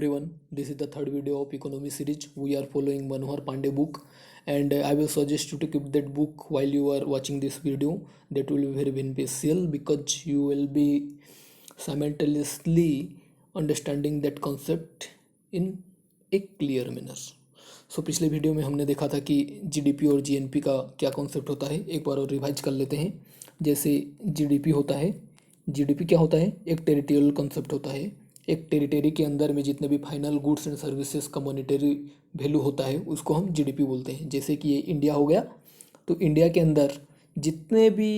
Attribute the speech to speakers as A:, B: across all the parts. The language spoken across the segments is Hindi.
A: everyone. This is the third video of economy series. We are following Manohar Pandey book, and I will suggest you to keep that book while you are watching this video. That will be very beneficial because you will be simultaneously understanding that concept in a clear manner. सो पिछले वीडियो में हमने देखा था कि जीडीपी और जीएनपी का क्या कॉन्सेप्ट होता है। एक बार और रिवाइज कर लेते हैं। जैसे जीडीपी होता है, जीडीपी क्या होता है? एक टेरिटोरियल कॉन्सेप्ट होता है। एक टेरिटरी के अंदर में जितने भी फाइनल गुड्स एंड सर्विसेज का मॉनेटरी वैल्यू होता है उसको हम जीडीपी बोलते हैं। जैसे कि ये इंडिया हो गया, तो इंडिया के अंदर जितने भी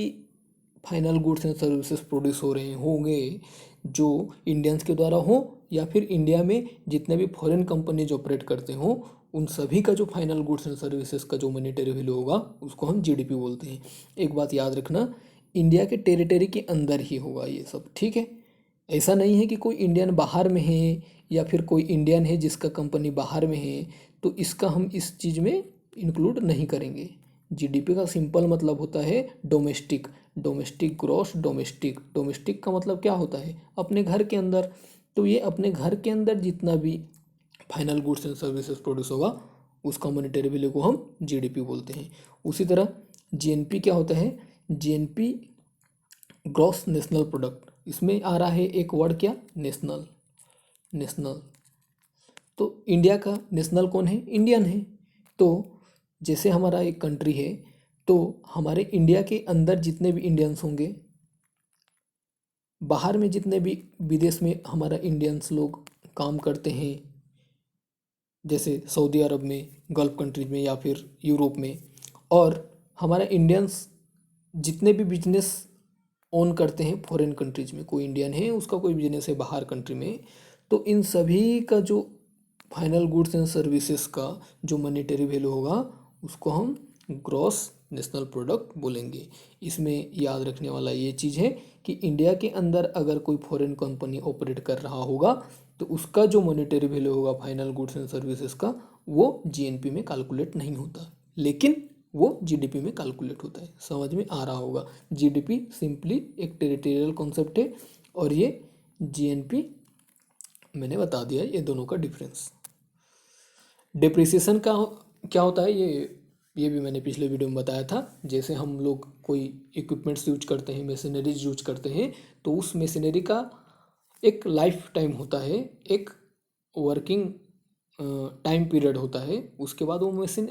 A: final goods and services produce हो रहे होंगे, जो इंडियंस के द्वारा हो या फिर इंडिया में जितने भी फॉरेन कंपनीज ऑपरेट करते हों, उन सभी का जो फाइनल गुड्स एंड सर्विसेज का जो मॉनेटरी वैल्यू होगा उसको हम जीडीपी बोलते हैं। एक बात याद रखना, इंडिया के टेरिटरी के अंदर ही होगा ये सब, ठीक है। ऐसा नहीं है कि कोई इंडियन बाहर में है या फिर कोई इंडियन है जिसका कंपनी बाहर में है तो इसका हम इस चीज़ में इंक्लूड नहीं करेंगे। जीडीपी का सिंपल मतलब होता है domestic, domestic gross domestic. Domestic का मतलब क्या होता है? अपने घर के अंदर। तो ये अपने घर के अंदर जितना भी final goods and services produce होगा उसका मॉनेटरी वैल्यू को हम जीडीपी बोलते हैं। उसी तरह जीएनपी क्या होता है? GNP gross national product. इसमें आ रहा है एक वर्ड क्या? नेशनल। नेशनल तो इंडिया का नेशनल कौन है? इंडियन है। तो जैसे हमारा एक कंट्री है तो हमारे इंडिया के अंदर जितने भी इंडियंस होंगे, बाहर में जितने भी विदेश में हमारा इंडियंस लोग काम करते हैं, जैसे सऊदी अरब में, गल्फ कंट्रीज में या फिर यूरोप में, और हमारा इंडियंस जितने भी बिजनेस ओन करते हैं फॉरेन कंट्रीज में, कोई इंडियन है उसका कोई बिजनेस है बाहर कंट्री में, तो इन सभी का जो फाइनल गुड्स एंड सर्विसेज का जो मॉनेटरी वैल्यू होगा उसको हम ग्रॉस नेशनल प्रोडक्ट बोलेंगे। इसमें याद रखने वाला ये चीज़ है कि इंडिया के अंदर अगर कोई फॉरेन कंपनी ऑपरेट कर रहा होगा तो उसका जो मॉनेटरी वैल्यू होगा फाइनल गुड्स एंड सर्विसेज का, वो जीएनपी में कैलकुलेट नहीं होता, लेकिन वो जीडीपी में कैलकुलेट होता है। समझ में आ रहा होगा। जीडीपी सिंपली एक टेरिटोरियल कॉन्सेप्ट है और ये जीएनपी मैंने बता दिया ये दोनों का डिफरेंस। डिप्रिसिएशन का क्या होता है ये भी मैंने पिछले वीडियो में बताया था। जैसे हम लोग कोई इक्विपमेंट्स यूज करते हैं, मशीनरीज यूज करते हैं, तो उस मशीनरी का एक लाइफ टाइम होता है, एक वर्किंग टाइम पीरियड होता है। उसके बाद वो मशीन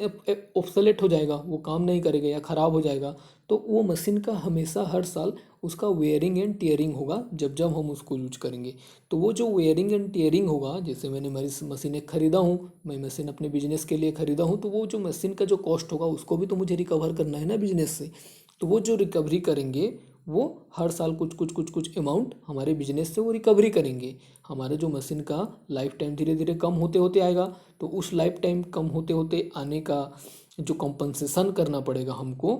A: ऑब्सोलेट हो जाएगा, वो काम नहीं करेगा या ख़राब हो जाएगा। तो वो मशीन का हमेशा हर साल उसका वेयरिंग एंड टीयरिंग होगा जब जब हम उसको यूज करेंगे। तो वो जो वेयरिंग एंड टीयरिंग होगा, जैसे मैंने मेरी मशीनें ख़रीदा हूँ, मैं मशीन अपने बिजनेस के लिए ख़रीदा हूँ, तो वो जो मशीन का जो कॉस्ट होगा उसको भी तो मुझे रिकवर करना है ना बिजनेस से। तो वो जो रिकवरी करेंगे वो हर साल कुछ अमाउंट हमारे बिजनेस से वो रिकवरी करेंगे। हमारे जो मशीन का लाइफ टाइम धीरे धीरे कम होते होते आएगा, तो उस लाइफ टाइम कम होते होते आने का जो कंपनसेशन करना पड़ेगा हमको,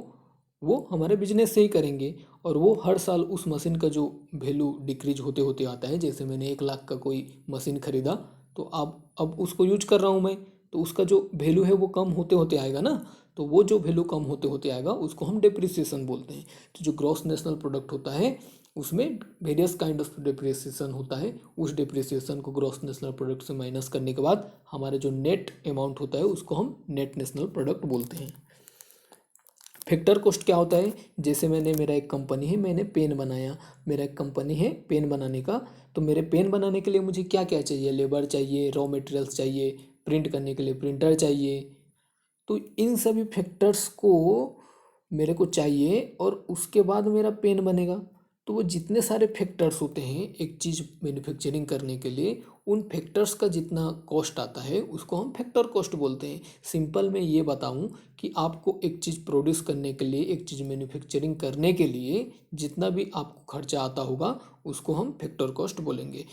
A: वो हमारे बिजनेस से ही करेंगे। और वो हर साल उस मशीन का जो वैल्यू डिक्रीज होते होते आता है। जैसे मैंने 1 लाख का कोई मशीन ख़रीदा, तो अब उसको यूज कर रहा हूँ मैं, तो उसका जो वैल्यू है वो कम होते होते आएगा ना। तो वो जो वैल्यू कम होते होते आएगा उसको हम डिप्रिसिएशन बोलते हैं। तो जो ग्रॉस नेशनल प्रोडक्ट होता है उसमें वेरियस काइंड ऑफ डिप्रिसिएशन होता है। उस डिप्रिसिएशन को ग्रॉस नेशनल प्रोडक्ट से माइनस करने के बाद हमारे जो नेट अमाउंट होता है उसको हम नेट नेशनल प्रोडक्ट बोलते हैं। फैक्टर कॉस्ट क्या होता है? जैसे मेरा एक कंपनी है, मैंने पेन बनाया, मेरा एक कंपनी है पेन बनाने का, तो मेरे पेन बनाने के लिए मुझे क्या क्या चाहिए? लेबर चाहिए, रॉ मटेरियल्स चाहिए, प्रिंट करने के लिए प्रिंटर चाहिए। तो इन सभी फैक्टर्स को मेरे को चाहिए और उसके बाद मेरा पेन बनेगा। तो वो जितने सारे फैक्टर्स होते हैं एक चीज़ मैन्युफैक्चरिंग करने के लिए, उन फैक्टर्स का जितना कॉस्ट आता है उसको हम फैक्टर कॉस्ट बोलते हैं। सिंपल मैं ये बताऊं कि आपको एक चीज़ प्रोड्यूस करने के लिए, एक चीज़ मैन्युफैक्चरिंग करने के लिए जितना भी आपको खर्चा आता होगा उसको हम फैक्टर कॉस्ट बोलेंगे।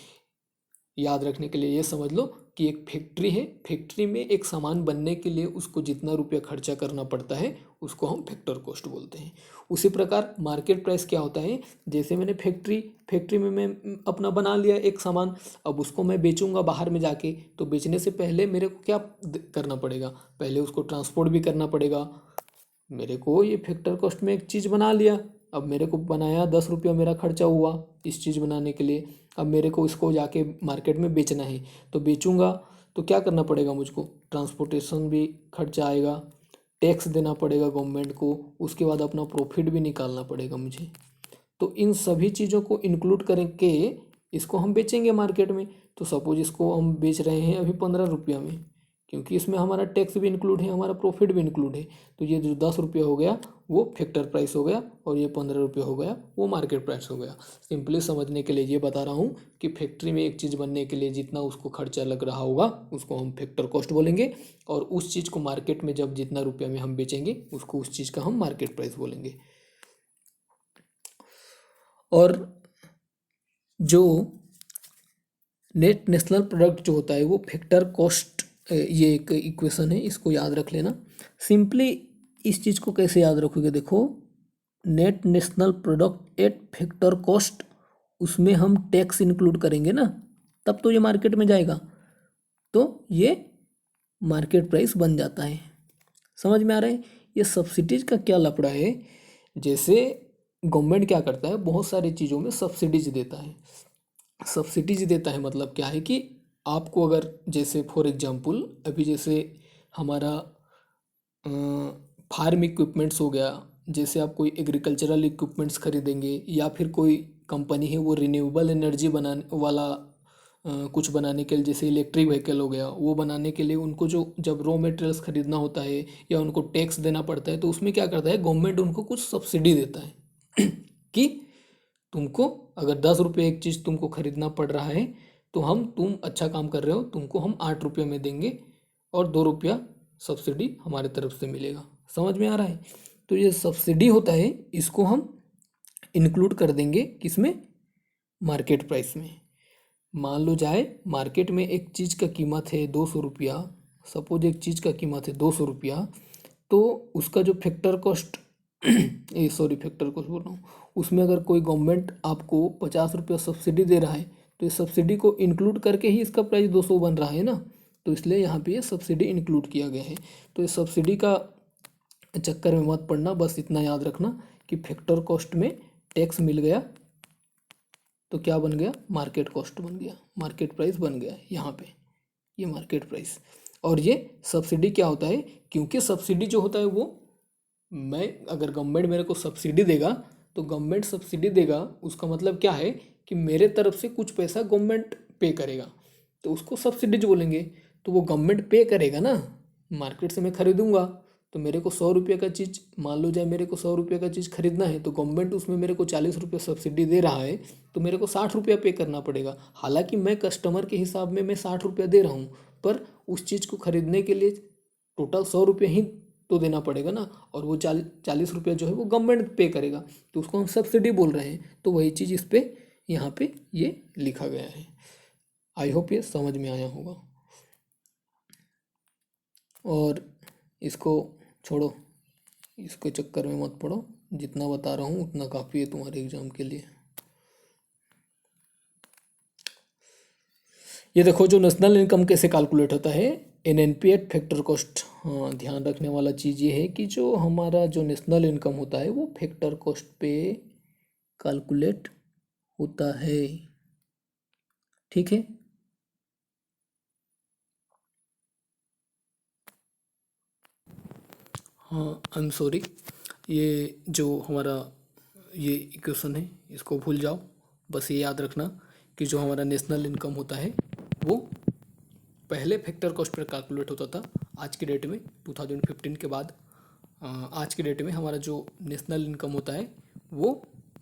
A: याद रखने के लिए ये समझ लो कि एक फैक्ट्री है, फैक्ट्री में एक सामान बनने के लिए उसको जितना रुपया खर्चा करना पड़ता है उसको हम फैक्टर कॉस्ट बोलते हैं। उसी प्रकार मार्केट प्राइस क्या होता है? जैसे मैंने फैक्ट्री में मैं अपना बना लिया एक सामान, अब उसको मैं बेचूंगा बाहर में जाके, तो बेचने से पहले मेरे को क्या करना पड़ेगा? पहले उसको ट्रांसपोर्ट भी करना पड़ेगा। मेरे को ये फैक्टर कॉस्ट में एक चीज़ बना लिया, अब मेरे को बनाया 10 रुपया मेरा खर्चा हुआ इस चीज़ बनाने के लिए। अब मेरे को इसको जाके मार्केट में बेचना है, तो बेचूंगा तो क्या करना पड़ेगा मुझको, ट्रांसपोर्टेशन भी खर्चा आएगा, टैक्स देना पड़ेगा गवर्नमेंट को, उसके बाद अपना प्रॉफिट भी निकालना पड़ेगा मुझे। तो इन सभी चीज़ों को इंक्लूड करके इसको हम बेचेंगे मार्केट में। तो सपोज इसको हम बेच रहे हैं अभी 15 रुपया में, क्योंकि इसमें हमारा टैक्स भी इंक्लूड है, हमारा प्रॉफिट भी इंक्लूड है। तो ये जो 10 रुपया हो गया वो फैक्टर प्राइस हो गया, और ये 15 रुपया हो गया वो मार्केट प्राइस हो गया। सिंपली समझने के लिए ये बता रहा हूँ कि फैक्ट्री में एक चीज़ बनने के लिए जितना उसको खर्चा लग रहा होगा उसको हम फैक्टर कॉस्ट बोलेंगे, और उस चीज़ को मार्केट में जब जितना रुपया में हम बेचेंगे उसको उस चीज़ का हम मार्केट प्राइस बोलेंगे। और जो नेट नेशनल प्रोडक्ट जो होता है वो फैक्टर कॉस्ट, ये एक इक्वेशन है, इसको याद रख लेना। सिंपली इस चीज़ को कैसे याद रखोगे, देखो net national product at factor cost, उसमें हम टैक्स इंक्लूड करेंगे ना, तब तो ये मार्केट में जाएगा, तो ये मार्केट प्राइस बन जाता है। समझ में आ रहा है। ये सब्सिडीज का क्या लफड़ा है, जैसे गवर्नमेंट क्या करता है, बहुत सारी चीज़ों में सब्सिडीज देता है। सब्सिडीज देता है मतलब क्या है कि आपको अगर जैसे फॉर एग्जांपल अभी जैसे हमारा फार्म इक्विपमेंट्स हो गया, जैसे आप कोई एग्रीकल्चरल इक्विपमेंट्स खरीदेंगे, या फिर कोई कंपनी है वो रिन्यूएबल एनर्जी बनाने वाला कुछ बनाने के लिए, जैसे इलेक्ट्रिक व्हीकल हो गया, वो बनाने के लिए उनको जो जब रॉ मटेरियल्स खरीदना होता है या उनको टैक्स देना पड़ता है, तो उसमें क्या करता है गवर्नमेंट उनको कुछ सब्सिडी देता है कि तुमको अगर 10 रुपये एक चीज़ तुमको खरीदना पड़ रहा है, तो तुम अच्छा काम कर रहे हो, तुमको हम 8 रुपये में देंगे और 2 रुपया सब्सिडी हमारे तरफ से मिलेगा। समझ में आ रहा है। तो ये सब्सिडी होता है, इसको हम इंक्लूड कर देंगे किसमें, मार्केट प्राइस में। मान लो जाए मार्केट में एक चीज़ का कीमत है 200 रुपया, सपोज एक चीज़ का कीमत है 200 रुपया, तो उसका जो फैक्टर कॉस्ट फैक्टर कॉस्ट बोल रहा हूँ, उसमें अगर कोई गवर्नमेंट आपको 50 रुपया सब्सिडी दे रहा है, तो इस सब्सिडी को इंक्लूड करके ही इसका प्राइस 200 बन रहा है ना, तो इसलिए यहाँ पे ये सब्सिडी इंक्लूड किया गया है। तो इस सब्सिडी का चक्कर में मत पड़ना, बस इतना याद रखना कि फैक्टर कॉस्ट में टैक्स मिल गया तो क्या बन गया, मार्केट कॉस्ट बन गया, मार्केट प्राइस बन गया यहाँ पे, ये मार्केट प्राइस। और ये सब्सिडी क्या होता है, क्योंकि सब्सिडी जो होता है वो मैं अगर गवर्नमेंट मेरे को सब्सिडी देगा, तो गवर्नमेंट सब्सिडी देगा उसका मतलब क्या है कि मेरे तरफ से कुछ पैसा गवर्नमेंट पे करेगा, तो उसको सब्सिडीज बोलेंगे। तो वो गवर्नमेंट पे करेगा ना, मार्केट से मैं खरीदूंगा तो मेरे को 100 रुपये का चीज़, मान लो जाए मेरे को 100 रुपये का चीज़ खरीदना है, तो गवर्नमेंट उसमें मेरे को 40 रुपये सब्सिडी दे रहा है, तो मेरे को 60 रुपया पे करना पड़ेगा। हालांकि मैं कस्टमर के हिसाब में मैं 60 रुपया दे रहा हूँ, पर उस चीज़ को खरीदने के लिए टोटल 100 रुपये ही तो देना पड़ेगा ना, और वो 40 रुपया जो है वो गवर्नमेंट पे करेगा, तो उसको हम सब्सिडी बोल रहे हैं। तो वही चीज़ इस पे यहाँ पे ये लिखा गया है। आई होप ये समझ में आया होगा। और इसको छोड़ो, इसके चक्कर में मत पड़ो, जितना बता रहा हूँ उतना काफ़ी है तुम्हारे एग्जाम के लिए। ये देखो जो नेशनल इनकम कैसे कैलकुलेट होता है, एनएनपी एट फैक्टर कॉस्ट। हाँ, ध्यान रखने वाला चीज़ ये है कि जो हमारा जो नेशनल इनकम होता है वो फैक्टर कॉस्ट पे कैलकुलेट होता है। ठीक है। हाँ, आई एम सॉरी, ये जो हमारा ये इक्वेशन है इसको भूल जाओ, बस ये याद रखना कि जो हमारा नेशनल इनकम होता है वो पहले फैक्टर कॉस्ट पर कैलकुलेट होता था, आज की डेट में 2015 के बाद आज की डेट में हमारा जो नेशनल इनकम होता है वो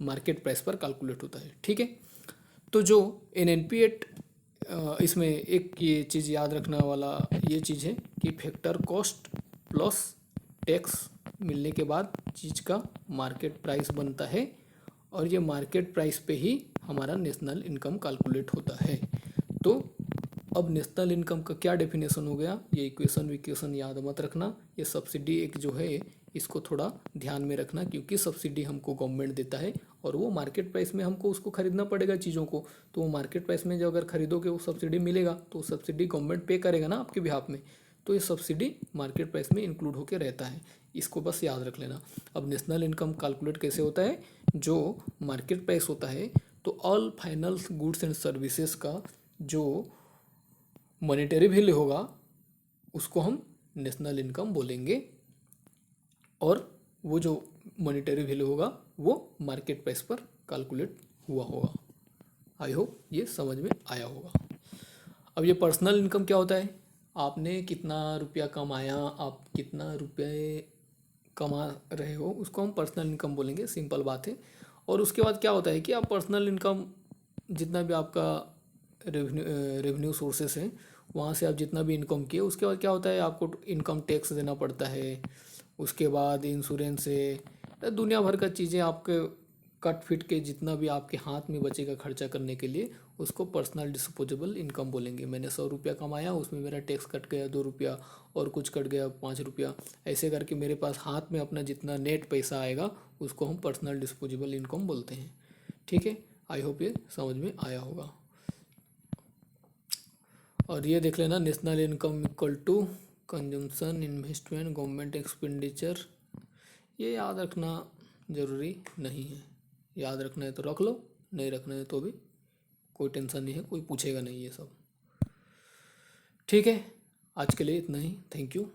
A: मार्केट प्राइस पर कैलकुलेट होता है। ठीक है। तो जो एन एन पी एट, इसमें एक ये चीज़ याद रखने वाला ये चीज़ है कि फैक्टर कॉस्ट प्लस टैक्स मिलने के बाद चीज़ का मार्केट प्राइस बनता है, और ये मार्केट प्राइस पे ही हमारा नेशनल इनकम कैलकुलेट होता है। तो अब नेशनल इनकम का क्या डेफिनेशन हो गया, ये इक्वेशन विक्वेशन याद मत रखना। ये सब्सिडी एक जो है इसको थोड़ा ध्यान में रखना, क्योंकि सब्सिडी हमको गवर्नमेंट देता है और वो मार्केट प्राइस में हमको उसको खरीदना पड़ेगा चीज़ों को। तो वो मार्केट प्राइस में जो अगर खरीदोगे वो सब्सिडी मिलेगा, तो सब्सिडी गवर्नमेंट पे करेगा ना आपके बिहाफ में, तो ये सब्सिडी मार्केट प्राइस में इंक्लूड होकर रहता है। इसको बस याद रख लेना। अब नेशनल इनकम कैलकुलेट कैसे होता है, जो मार्केट प्राइस होता है तो all final goods and services का जो मॉनेटरी वैल्यू होगा उसको हम नेशनल इनकम बोलेंगे, और वो जो मॉनेटरी वैल्यू होगा वो मार्केट प्राइस पर कैलकुलेट हुआ होगा। आई होप ये समझ में आया होगा। अब ये पर्सनल इनकम क्या होता है, आपने कितना रुपया कमाया, आप कितना रुपये कमा रहे हो, उसको हम पर्सनल इनकम बोलेंगे, सिंपल बात है। और उसके बाद क्या होता है कि आप पर्सनल इनकम जितना भी आपका रेवेन्यू सोर्सेस हैं वहाँ से आप जितना भी इनकम किए, उसके बाद क्या होता है आपको इनकम टैक्स देना पड़ता है, उसके बाद इंश्योरेंस है, दुनिया भर का चीज़ें आपके कट फिट के जितना भी आपके हाथ में बचेगा खर्चा करने के लिए उसको पर्सनल डिस्पोजेबल इनकम बोलेंगे। मैंने 100 रुपया कमाया, उसमें मेरा टैक्स कट गया 2 रुपया और कुछ कट गया 5 रुपया, ऐसे करके मेरे पास हाथ में अपना जितना नेट पैसा आएगा उसको हम पर्सनल डिस्पोजेबल इनकम बोलते हैं। ठीक है, आई होप ये समझ में आया होगा। और ये देख लेना, national income equal to consumption, investment, government expenditure, ये याद रखना ज़रूरी नहीं है। याद रखना है तो रख लो, नहीं रखना है तो भी कोई टेंशन नहीं है, कोई पूछेगा नहीं ये सब। ठीक है, आज के लिए इतना ही। Thank you.